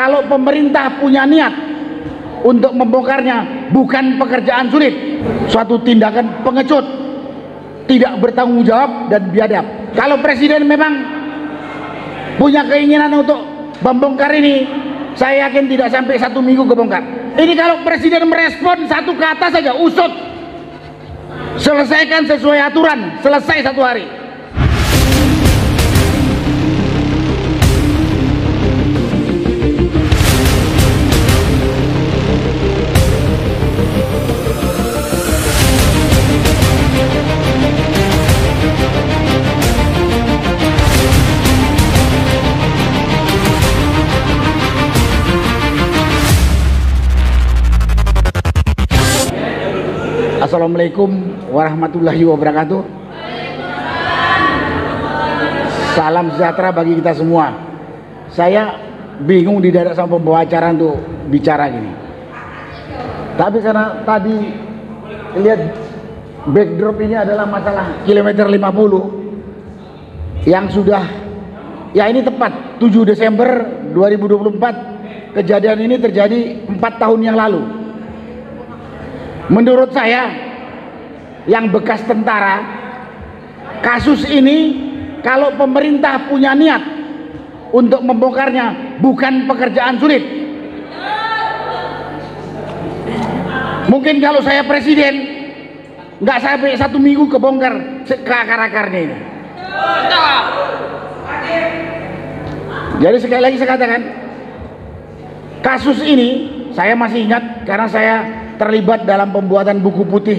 Kalau pemerintah punya niat untuk membongkarnya, bukan pekerjaan sulit, suatu tindakan pengecut, tidak bertanggung jawab dan biadab. Kalau presiden memang punya keinginan untuk membongkar ini, saya yakin tidak sampai 1 minggu kebongkar. Ini kalau presiden merespon satu kata saja, usut, selesaikan sesuai aturan, selesai 1 hari. Assalamualaikum warahmatullahi wabarakatuh. Salam sejahtera bagi kita semua. Saya bingung di daerah sama pembawa acara untuk bicara gini. Tapi karena tadi lihat backdrop ini adalah masalah kilometer 50 yang sudah, ya ini tepat 7 Desember 2024 kejadian ini terjadi 4 tahun yang lalu. Menurut saya yang bekas tentara, kasus ini kalau pemerintah punya niat untuk membongkarnya, bukan pekerjaan sulit. Mungkin kalau saya presiden nggak sampai 1 minggu kebongkar ke akar-akarnya ini. Jadi sekali lagi saya katakan, kasus ini saya masih ingat karena saya terlibat dalam pembuatan buku putih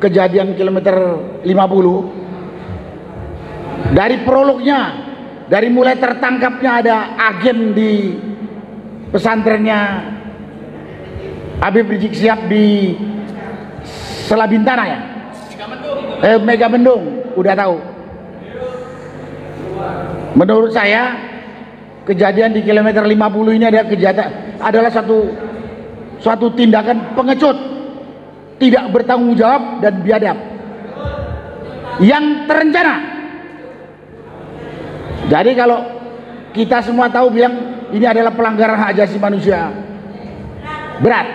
kejadian kilometer 50. Dari prolognya, dari mulai tertangkapnya ada agen di pesantrennya Habib Rizik Syihab di Selabintana ya, Megamendung, udah tahu. Menurut saya kejadian di kilometer 50 ini adalah suatu tindakan pengecut, tidak bertanggung jawab dan biadab, yang terencana. Jadi kalau kita semua tahu bilang ini adalah pelanggaran hak asasi manusia berat,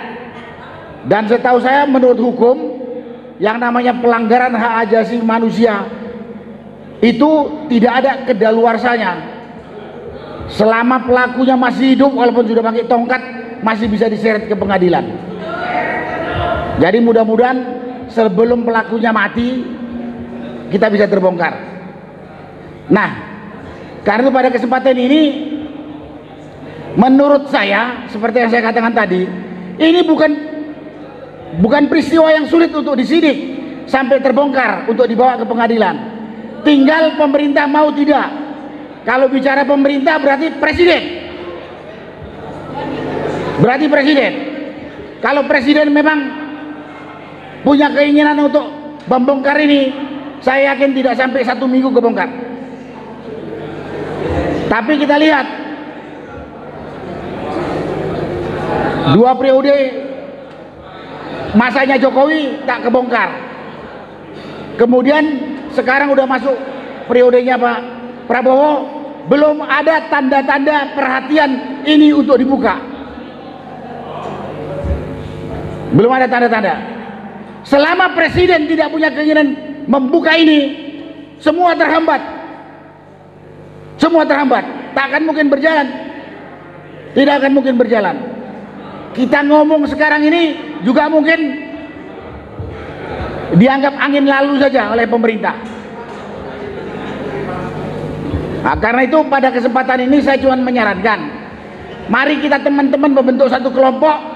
dan setahu saya menurut hukum yang namanya pelanggaran hak asasi manusia itu tidak ada kedaluarsanya selama pelakunya masih hidup, walaupun sudah pakai tongkat masih bisa diseret ke pengadilan. Jadi mudah-mudahan sebelum pelakunya mati kita bisa terbongkar. Nah, karena pada kesempatan ini menurut saya seperti yang saya katakan tadi, ini bukan peristiwa yang sulit untuk disidik sampai terbongkar untuk dibawa ke pengadilan. Tinggal pemerintah mau tidak. Kalau bicara pemerintah berarti presiden. Kalau presiden memang punya keinginan untuk membongkar ini, saya yakin tidak sampai 1 minggu kebongkar. Tapi kita lihat 2 periode masanya Jokowi tak kebongkar. Kemudian sekarang udah masuk periodenya Pak Prabowo, belum ada tanda-tanda perhatian ini untuk dibuka. Belum ada tanda-tanda. Selama presiden tidak punya keinginan membuka ini, semua terhambat. Semua terhambat. Tak akan mungkin berjalan. Tidak akan mungkin berjalan. Kita ngomong sekarang ini juga mungkin dianggap angin lalu saja oleh pemerintah. Nah, karena itu pada kesempatan ini saya cuma menyarankan, mari kita teman-teman membentuk satu kelompok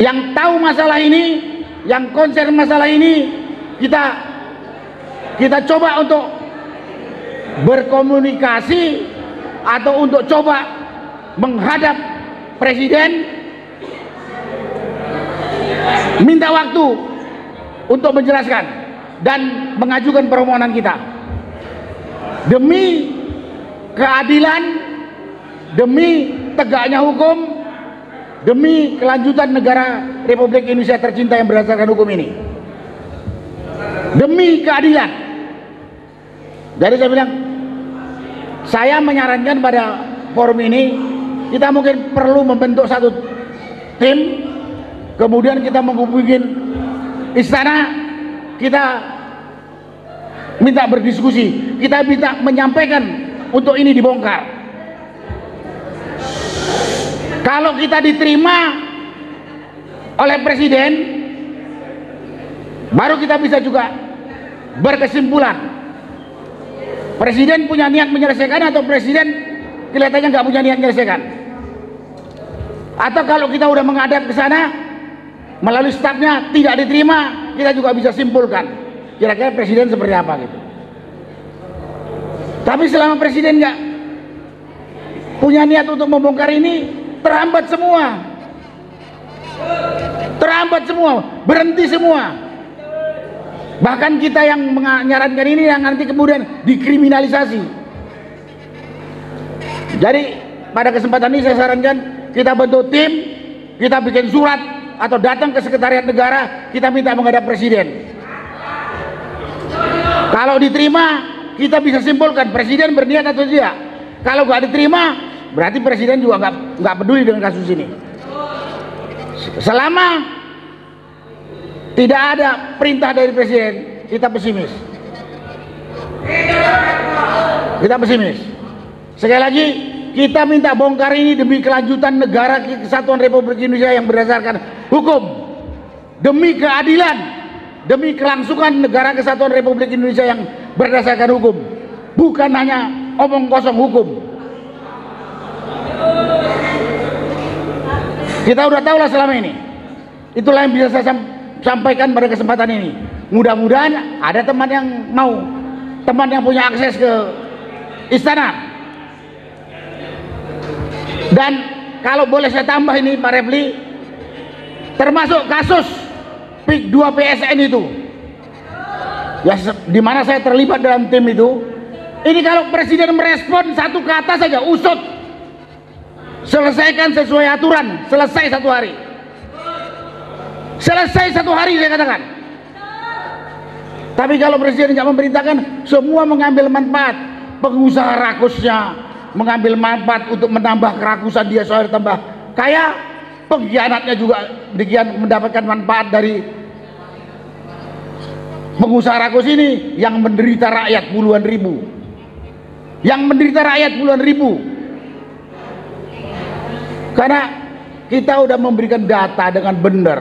yang tahu masalah ini, yang konsen masalah ini. Kita coba untuk berkomunikasi atau untuk coba menghadap presiden, minta waktu untuk menjelaskan dan mengajukan permohonan kita demi keadilan, demi tegaknya hukum, demi kelanjutan negara Republik Indonesia tercinta yang berdasarkan hukum ini, demi keadilan. Jadi saya bilang Saya menyarankan pada forum ini, kita mungkin perlu membentuk satu tim, kemudian kita menghubungi istana, kita minta berdiskusi, kita minta menyampaikan untuk ini dibongkar. Kalau kita diterima oleh presiden, baru kita bisa juga berkesimpulan presiden punya niat menyelesaikan atau presiden kelihatannya nggak punya niat menyelesaikan. Atau kalau kita udah menghadap ke sana melalui stafnya tidak diterima, kita juga bisa simpulkan kira-kira presiden seperti apa gitu. Tapi selama presiden nggak punya niat untuk membongkar ini, terhambat semua, berhenti semua. Bahkan kita yang menyarankan ini yang nanti kemudian dikriminalisasi. Jadi pada kesempatan ini saya sarankan kita bentuk tim, kita bikin surat atau datang ke sekretariat negara, kita minta menghadap presiden. Kalau diterima, kita bisa simpulkan presiden berniat atau tidak. Kalau nggak diterima, berarti presiden juga nggak peduli dengan kasus ini. Selama tidak ada perintah dari presiden, kita pesimis. Sekali lagi, kita minta bongkar ini demi kelanjutan negara kesatuan Republik Indonesia yang berdasarkan hukum, demi keadilan, demi kelangsungan negara kesatuan Republik Indonesia yang berdasarkan hukum, bukan hanya omong kosong hukum. Kita udah tahu lah selama ini. Itulah yang bisa saya sampaikan pada kesempatan ini. Mudah-mudahan ada teman yang mau, teman yang punya akses ke istana. Dan kalau boleh saya tambah ini Pak Refli, termasuk kasus PIK 2 PSN itu, ya di mana saya terlibat dalam tim itu. Ini kalau presiden merespon satu kata saja, usut, selesaikan sesuai aturan, selesai 1 hari. Selesai 1 hari saya katakan. Tapi kalau presiden nggak memerintahkan, semua mengambil manfaat. Pengusaha rakusnya mengambil manfaat untuk menambah kerakusan dia soal tambah kaya. Pengkhianatnya juga demikian mendapatkan manfaat dari pengusaha rakus ini yang menderita rakyat puluhan ribu. Karena kita udah memberikan data dengan benar.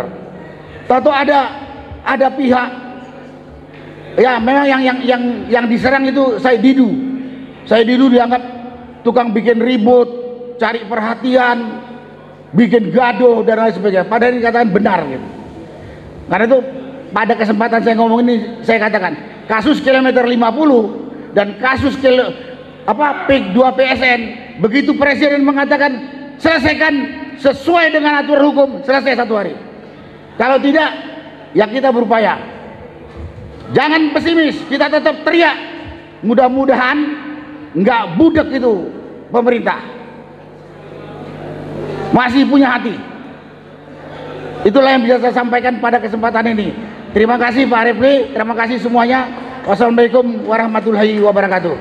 Tahu ada pihak ya memang yang diserang itu Said Didu dianggap tukang bikin ribut, cari perhatian, bikin gaduh dan lain sebagainya. Padahal dikatakan benar gitu. Karena itu pada kesempatan saya ngomong ini saya katakan kasus kilometer 50 dan kasus PIK 2 PSN, begitu presiden mengatakan selesaikan sesuai dengan aturan hukum, selesai 1 hari. Kalau tidak, ya kita berupaya. Jangan pesimis, kita tetap teriak. Mudah-mudahan nggak budek itu pemerintah. Masih punya hati. Itulah yang bisa saya sampaikan pada kesempatan ini. Terima kasih Pak Refli, terima kasih semuanya. Wassalamualaikum warahmatullahi wabarakatuh.